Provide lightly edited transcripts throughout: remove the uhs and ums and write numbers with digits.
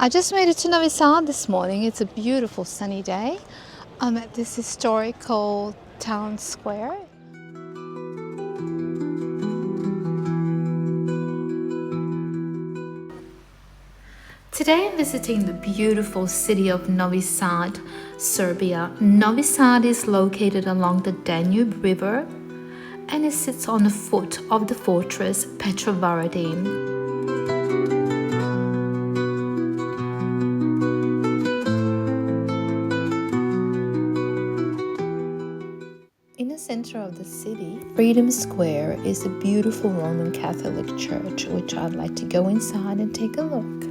I just made it to Novi Sad this morning. It's a beautiful sunny day. I'm at this historical town square. Today I'm visiting the beautiful city of Novi Sad, Serbia. Novi Sad is located along the Danube River and it sits on the foot of the fortress Petrovaradin. In the center of the city, Freedom Square is a beautiful Roman Catholic church, which I'd like to go inside and take a look.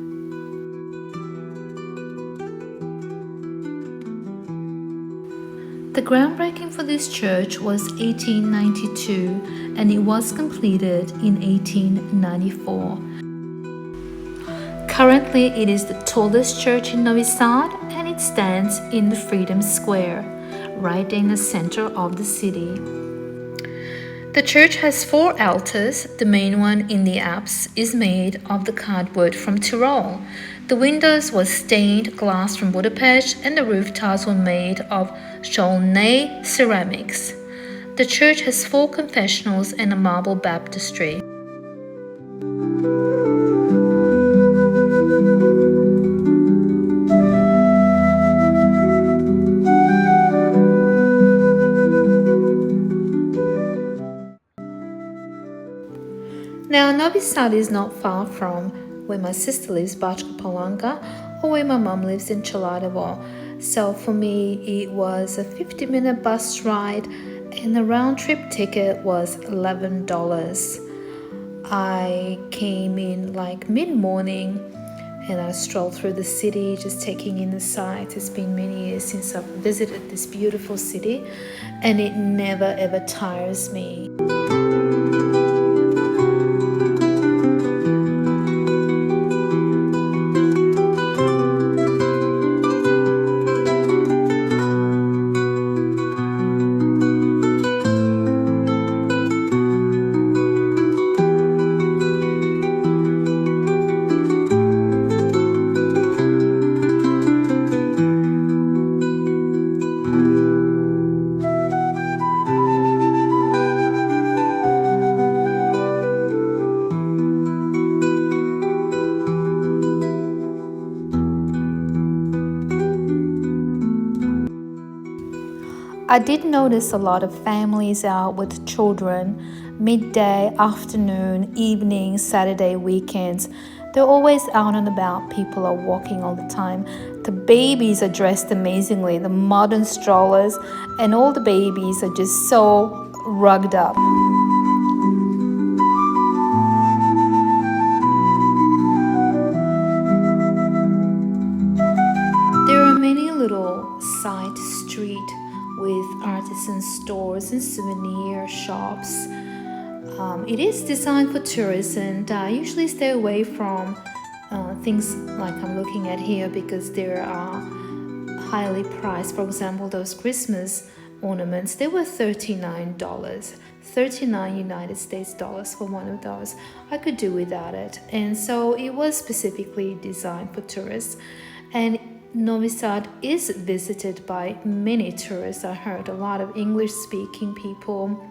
The groundbreaking for this church was 1892 and it was completed in 1894. Currently, it is the tallest church in Novi Sad and it stands in the Freedom Square, right in the center of the city. The church has 4 altars. The main one in the apse is made of the cardboard from Tyrol. The windows were stained glass from Budapest and the roof tiles were made of Strolling ceramics. The church has 4 confessionals and a marble baptistry. Now, Novi Sad is not far from where my sister lives, Bačka Palanka, or where my mum lives in Čelarevo. So for me, it was a 50-minute bus ride and the round-trip ticket was $11. I came in like mid-morning and I strolled through the city, just taking in the sights. It's been many years since I've visited this beautiful city and it never ever tires me. I did notice a lot of families out with children, midday, afternoon, evening, Saturday, weekends. They're always out and about. People are walking all the time. The babies are dressed amazingly, the modern strollers, and all the babies are just so rugged up. There are many little side streets with artisan stores and souvenir shops. It is designed for tourists and I usually stay away from things like I'm looking at here because there are highly priced. For example, those Christmas ornaments, they were $39. 39 United States dollars for one of those. I could do without it. And so it was specifically designed for tourists. And Novi Sad is visited by many tourists. I heard a lot of English-speaking people.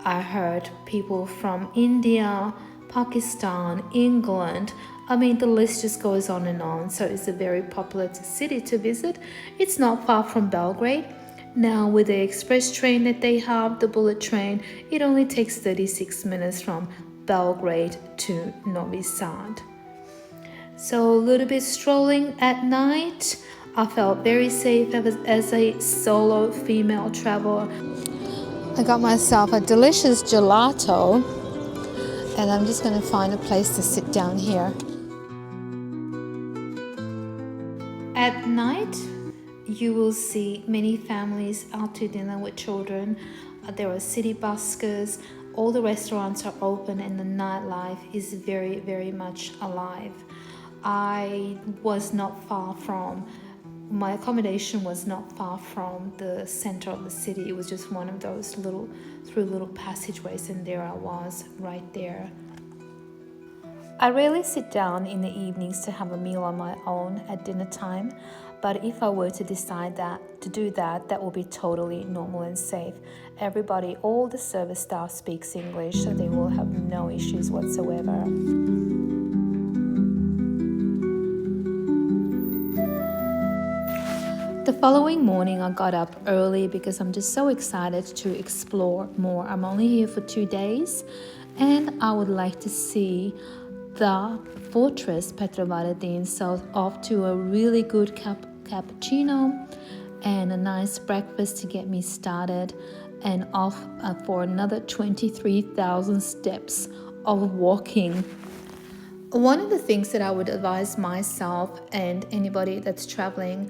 I heard people from India, Pakistan, England. I mean, the list just goes on and on. So it's a very popular city to visit. It's not far from Belgrade. Now, with the express train that they have, the bullet train, it only takes 36 minutes from Belgrade to Novi Sad. So a little bit strolling at night. I felt very safe as a solo female traveler. I got myself a delicious gelato and I'm just going to find a place to sit down here. At night, you will see many families out to dinner with children. There are city buskers. All the restaurants are open and the nightlife is very, very much alive. I was not far from, my accommodation was not far from the center of the city. It was just one of those through little passageways and there I was right there. I rarely sit down in the evenings to have a meal on my own at dinner time, but if I were to decide to do that, that will be totally normal and safe. Everybody, all the service staff speaks English, so they will have no issues whatsoever. The following morning, I got up early because I'm just so excited to explore more. I'm only here for 2 days, and I would like to see the fortress Petrovaradin, so off to a really good cappuccino and a nice breakfast to get me started, and off for another 23,000 steps of walking. One of the things that I would advise myself and anybody that's traveling,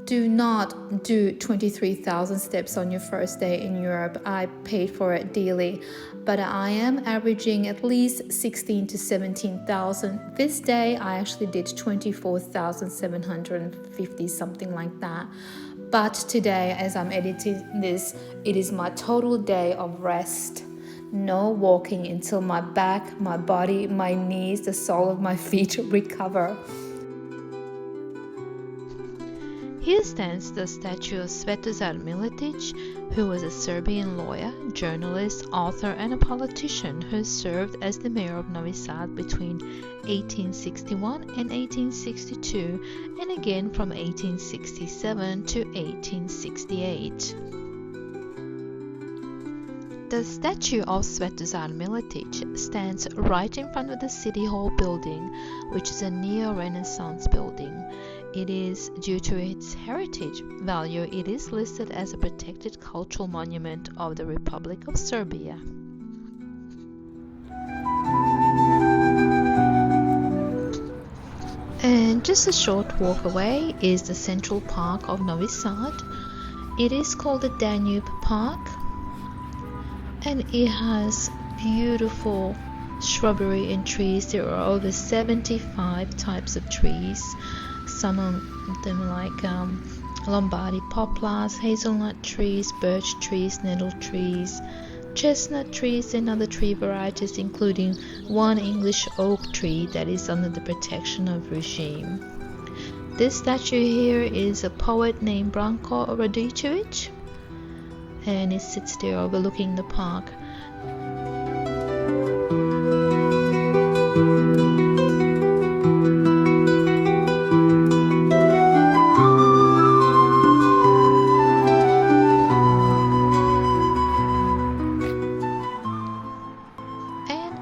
do not do 23,000 steps on your first day in Europe. I paid for it dearly, but I am averaging at least 16 to 17,000. This day I actually did 24,750, something like that. But today, as I'm editing this, it is my total day of rest. No walking until my back, my body, my knees, the sole of my feet recover. Here stands the statue of Svetozar Miletić, who was a Serbian lawyer, journalist, author, and a politician who served as the mayor of Novi Sad between 1861 and 1862, and again from 1867 to 1868. The statue of Svetozar Miletić stands right in front of the City Hall building, which is a neo-Renaissance building. It is, due to its heritage value, it is listed as a protected cultural monument of the Republic of Serbia. And just a short walk away is the Central Park of Novi Sad. It is called the Danube Park, and it has beautiful shrubbery and trees. There are over 75 types of trees. Some of them like Lombardy poplars, hazelnut trees, birch trees, nettle trees, chestnut trees, and other tree varieties, including one English oak tree that is under the protection of regime. This statue here is a poet named Branko Radičević, and it sits there overlooking the park.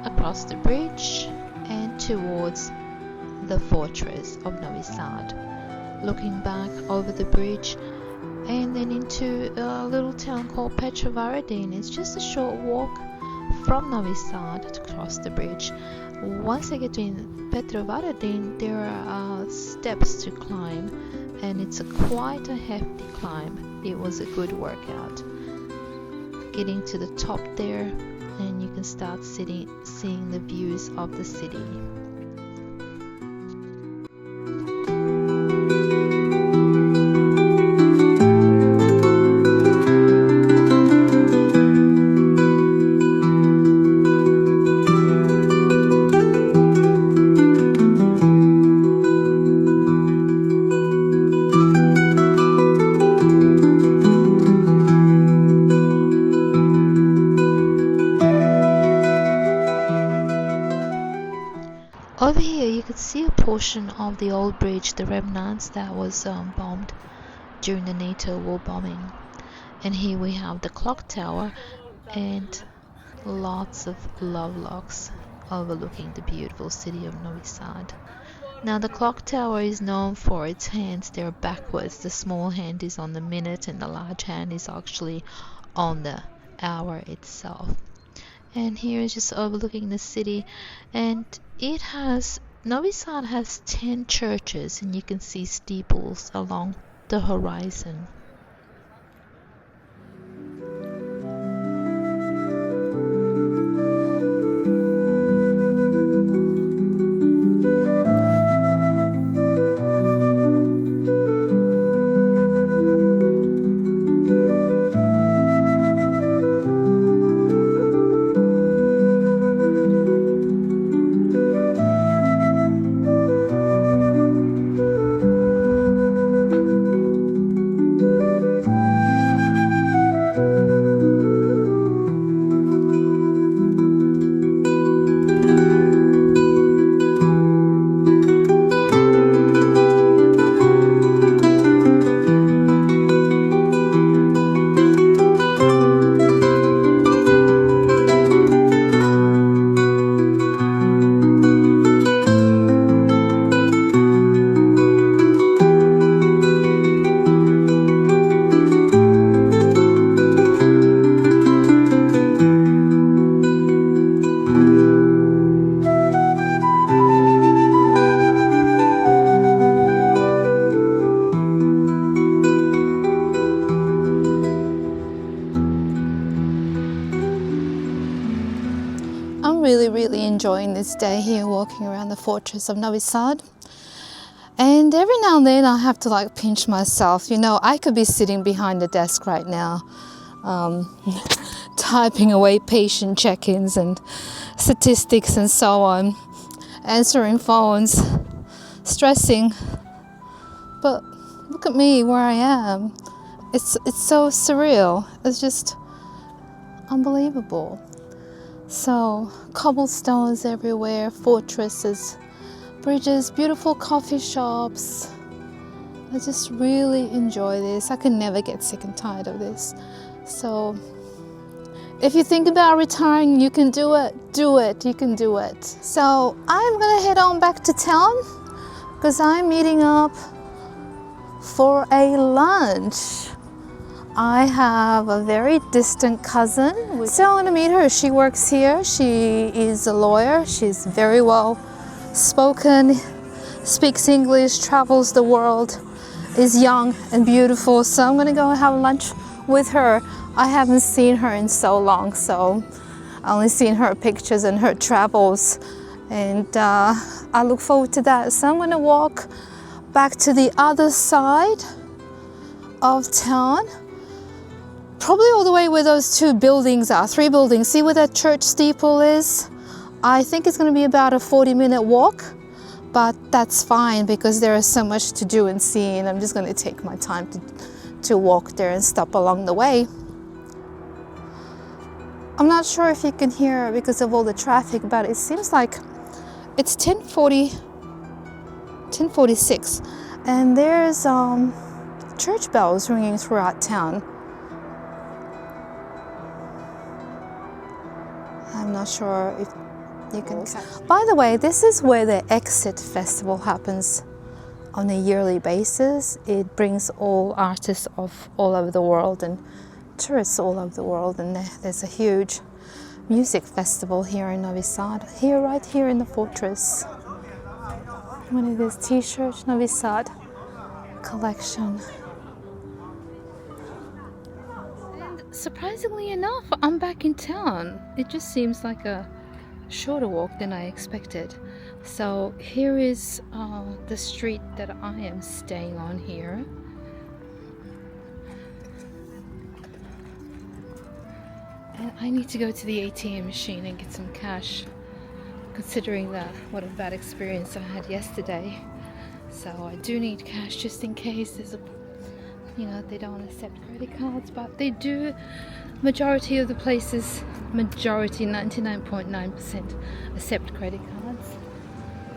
Across the bridge and towards the fortress of Novi Sad. Looking back over the bridge and then into a little town called Petrovaradin. It's just a short walk from Novi Sad to cross the bridge. Once I get to Petrovaradin, there are steps to climb, and it's quite a hefty climb. It was a good workout. Getting to the top there, and you can start seeing the views of the city. Over here you could see a portion of the old bridge, the remnants that was bombed during the NATO war bombing. And here we have the clock tower and lots of love locks overlooking the beautiful city of Novi Sad. Now the clock tower is known for its hands. They're backwards. The small hand is on the minute and the large hand is actually on the hour itself. And here is just overlooking the city, and Novi Sad has 10 churches, and you can see steeples along the horizon. I'm really enjoying this day here walking around the fortress of Novi Sad. And every now and then I have to like pinch myself. You know, I could be sitting behind the desk right now, typing away patient check-ins and statistics and so on, answering phones, stressing. But look at me where I am. It's so surreal. It's just unbelievable. So cobblestones everywhere, fortresses, bridges, beautiful coffee shops. I just really enjoy this. I can never get sick and tired of this. So if you think about retiring, you can do it. Do it. You can do it. So I'm gonna head on back to town because I'm meeting up for a lunch. I have a very distant cousin, so I'm gonna meet her. She works here. She is a lawyer. She's very well spoken, speaks English, travels the world, is young and beautiful. So I'm gonna go have lunch with her. I haven't seen her in so long, so I only seen her pictures and her travels, and I look forward to that. So I'm gonna walk back to the other side of town, probably all the way where those two buildings are, three buildings. See where that church steeple is? I think it's going to be about a 40-minute walk, but that's fine because there is so much to do and see, and I'm just going to take my time to walk there and stop along the way. I'm not sure if you can hear because of all the traffic, but it seems like it's 10:46, and there's church bells ringing throughout town. I'm not sure if you can. By the way, this is where the Exit Festival happens on a yearly basis. It brings all artists of all over the world and tourists all over the world, and there's a huge music festival here in Novi Sad, right here in the fortress. One of these t-shirts, Novi Sad collection. Surprisingly enough, I'm back in town. It just seems like a shorter walk than I expected. So here is the street that I am staying on here. And I need to go to the ATM machine and get some cash, considering what a bad experience I had yesterday. So I do need cash just in case there's they don't accept credit cards, but they do. Majority of the places, 99.9% accept credit cards.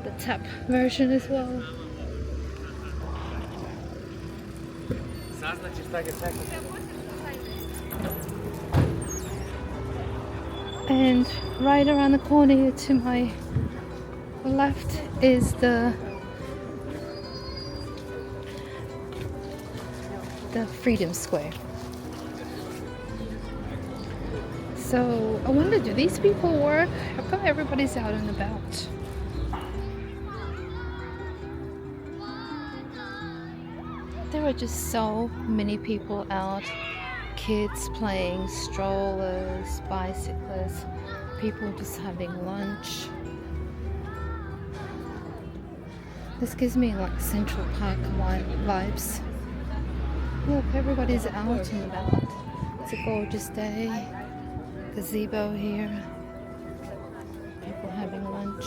The tap version as well. And right around the corner here to my left is the Freedom Square. So I wonder, do these people work? How come everybody's out and about? There are just so many people out. Kids playing, strollers, bicyclists, people just having lunch. This gives me like Central Park vibes. Look, everybody's out and about. It's a gorgeous day. Gazebo here. People having lunch.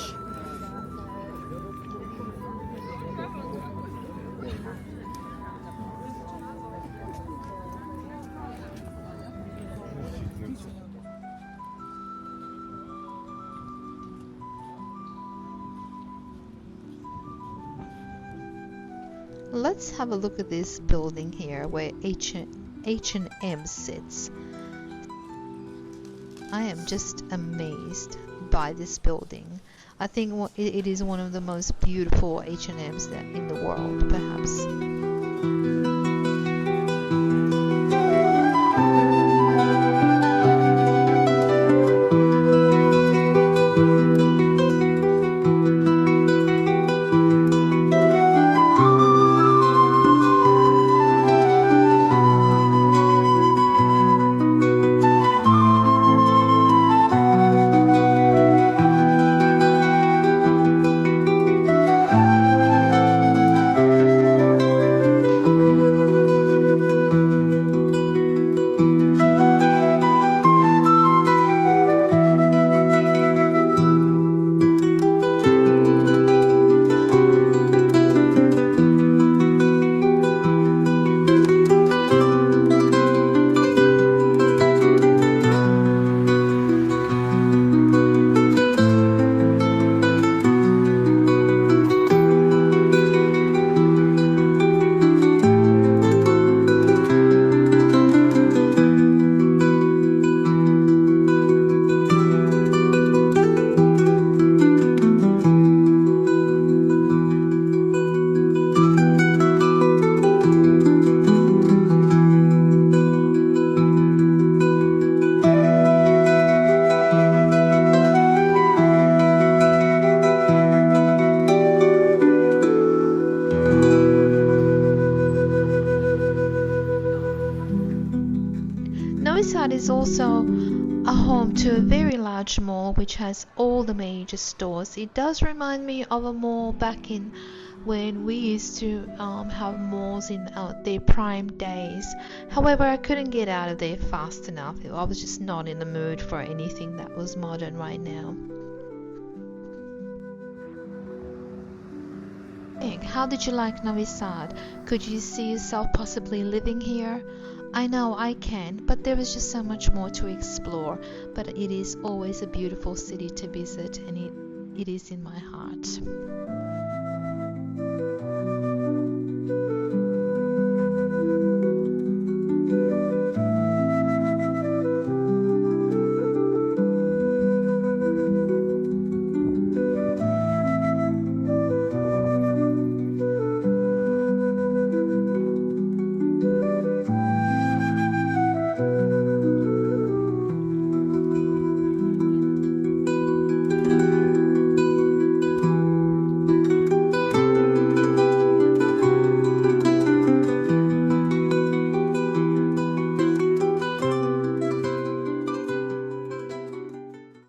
Let's have a look at this building here where H&M sits. I am just amazed by this building. I think it is one of the most beautiful H&Ms in the world, perhaps. Novi Sad is also a home to a very large mall which has all the major stores. It does remind me of a mall back in when we used to have malls in their prime days. However, I couldn't get out of there fast enough. I was just not in the mood for anything that was modern right now. How did you like Novi Sad? Could you see yourself possibly living here? I know I can, but there is just so much more to explore. But it is always a beautiful city to visit, and it is in my heart.